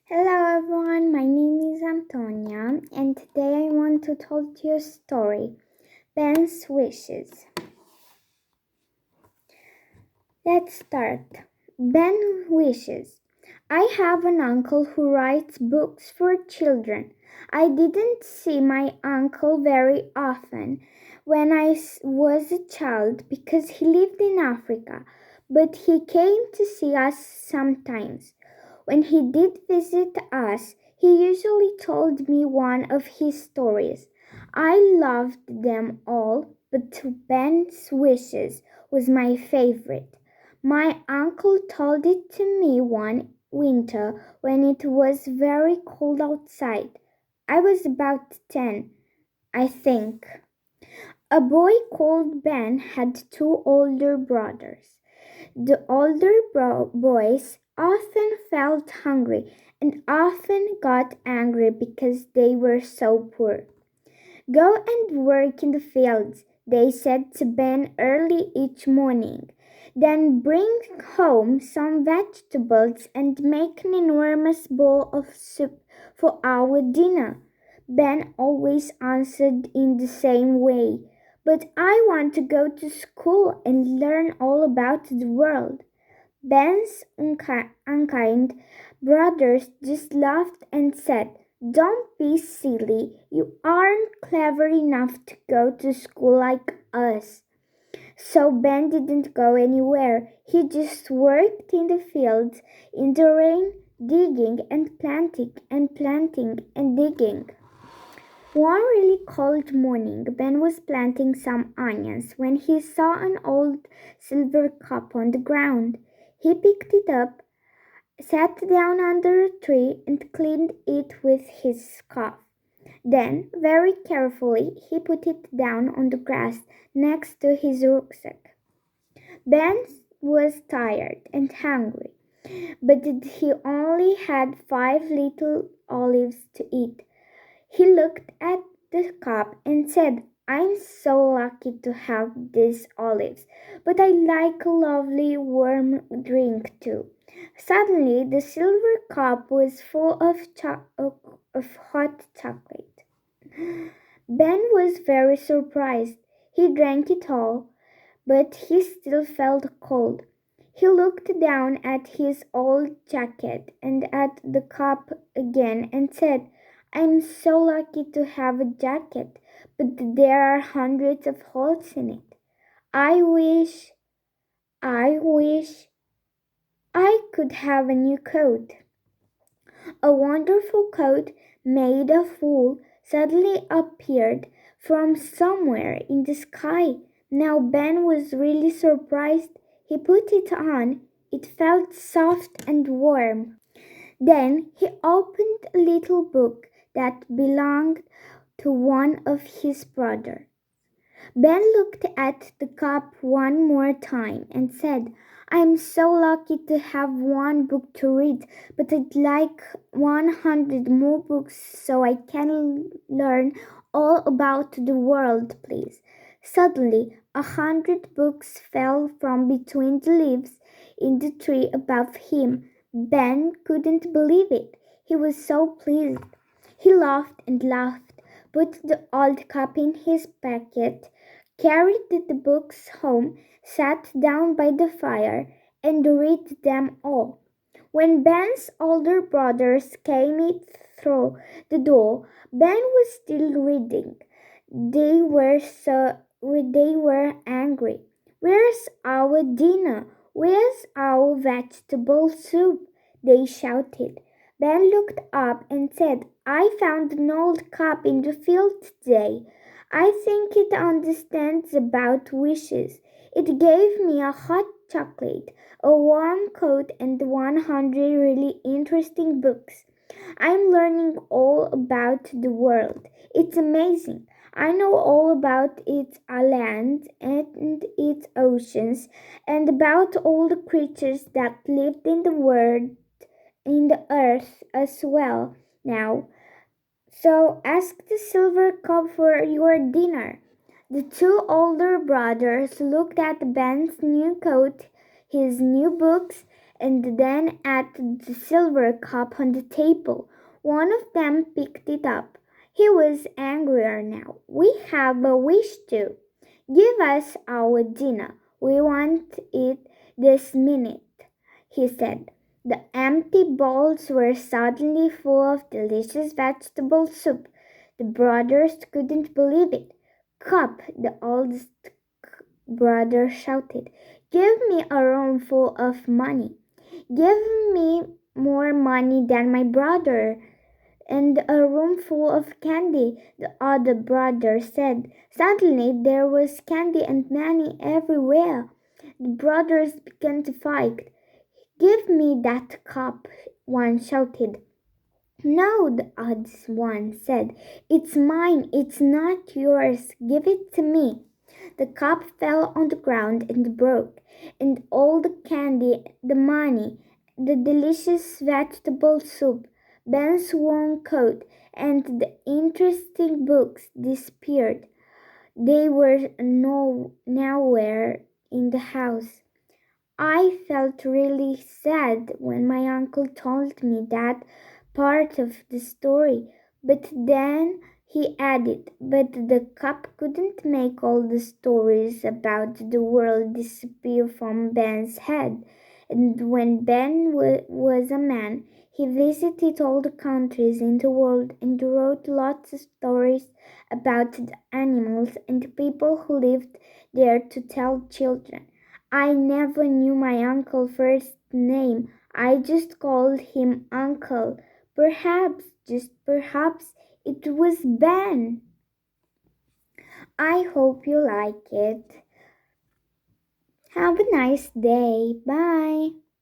Hello everyone, my name is Antonia and today I want to tell you a story. Ben's Wishes. Let's start. Ben wishes. I have an uncle who writes books for children. I didn't see my uncle very often when was a child because he lived in Africa, but he came to see us sometimes. When he did visit us, he usually told me one of his stories. I loved them all, but Ben's Wishes was my favorite. My uncle told it to me one winter when it was very cold outside. I was about 10, I think. A boy called Ben had two older brothers. The older boys often felt hungry and often got angry because they were so poor. Go and work in the fields, they said to Ben early each morning. Then bring home some vegetables and make an enormous bowl of soup for our dinner. Ben always answered in the same way. But I want to go to school and learn all about the world. Ben's unkind brothers just laughed and said, Don't be silly. You aren't clever enough to go to school like us. So Ben didn't go anywhere. He just worked in the fields in the rain, digging and planting and digging. One really cold morning, Ben was planting some onions when he saw an old silver cup on the ground. He picked it up, sat down under a tree, and cleaned it with his scarf. Then, very carefully, he put it down on the grass next to his rucksack. Ben was tired and hungry, but he only had 5 little olives to eat. He looked at the cup and said, I'm so lucky to have these olives, but I like a lovely warm drink too. Suddenly, the silver cup was full of hot chocolate. Ben was very surprised. He drank it all, but he still felt cold. He looked down at his old jacket and at the cup again and said, I'm so lucky to have a jacket, but there are hundreds of holes in it. I wish I could have a new coat. A wonderful coat made of wool suddenly appeared from somewhere in the sky. Now Ben was really surprised. He put it on. It felt soft and warm. Then he opened a little book that belonged to one of his brothers. Ben looked at the cup one more time and said, I'm so lucky to have one book to read, but I'd like 100 more books so I can learn all about the world, please. Suddenly, 100 books fell from between the leaves in the tree above him. Ben couldn't believe it. He was so pleased. He laughed and laughed, put the old cup in his pocket, carried the books home, sat down by the fire, and read them all. When Ben's older brothers came in through the door, Ben was still reading. They were angry. Where's our dinner? Where's our vegetable soup? They shouted. Ben looked up and said, I found an old cup in the field today. I think it understands about wishes. It gave me a hot chocolate, a warm coat, and 100 really interesting books. I'm learning all about the world. It's amazing. I know all about its land and its oceans, and about all the creatures that lived in the world, in the earth as well. Now, so ask the silver cup for your dinner. The two older brothers looked at Ben's new coat, his new books, and then at the silver cup on the table. One of them picked it up. He was angrier now. "We have a wish too. Give us our dinner. We want it this minute," he said. The empty bowls were suddenly full of delicious vegetable soup. The brothers couldn't believe it. "Cup," the oldest brother shouted. "Give me a room full of money. Give me more money than my brother." "And a room full of candy," the other brother said. Suddenly there was candy and money everywhere. The brothers began to fight. "Give me that cup," one shouted. "No," the other one said. "It's mine. It's not yours. Give it to me." The cup fell on the ground and broke, and all the candy, the money, the delicious vegetable soup, Ben's warm coat, and the interesting books disappeared. They were nowhere in the house. I felt really sad when my uncle told me that part of the story, but then he added, "But the cup couldn't make all the stories about the world disappear from Ben's head." And when Ben was a man, he visited all the countries in the world and wrote lots of stories about the animals and the people who lived there to tell children. I never knew my uncle's first name. I just called him Uncle. Perhaps, just perhaps, it was Ben. I hope you like it. Have a nice day. Bye.